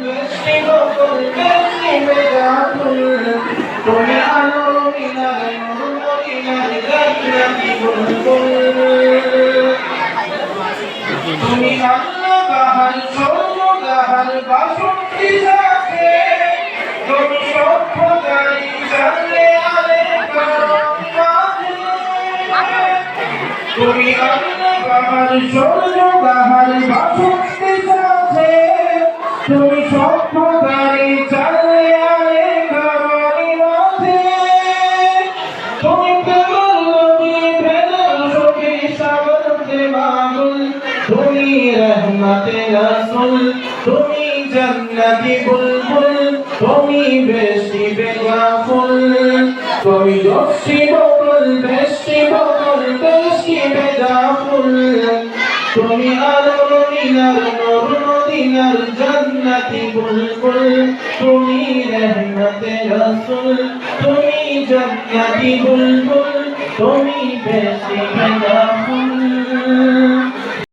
বেশি বকুল বেশি বেজাফুল তুমি আলো মিনার নূর মদিনার জান্নাতি বুলবুল তুমি আল্লাহ বাহার সর্বদাহার বাসন্তী সাথে তুমি সভ্যতারি জানলে আলে কারণ তুমি আল্লাহ বাহার সর্বদাহার বাসন্তী সাথে তুমি সভ্যতারি জানলে আলে কারণ মাঝে তুমি কেবল নবী ভেদর সখী সাগরতে মাগুল তুমি রহমতে রাসূল তুমি জান্নাতি বুলবুল তুমি বেশি বেগাফুল তুমি দোষী বকুল বেশি বেগাফুল তুমি আলো মিনার নূর মদিনার জান্নাতি বুলবুল তুমি রহমতে রাসূল তুমি জান্নাতি বুলবুল তুমি বেশি বেগাফুল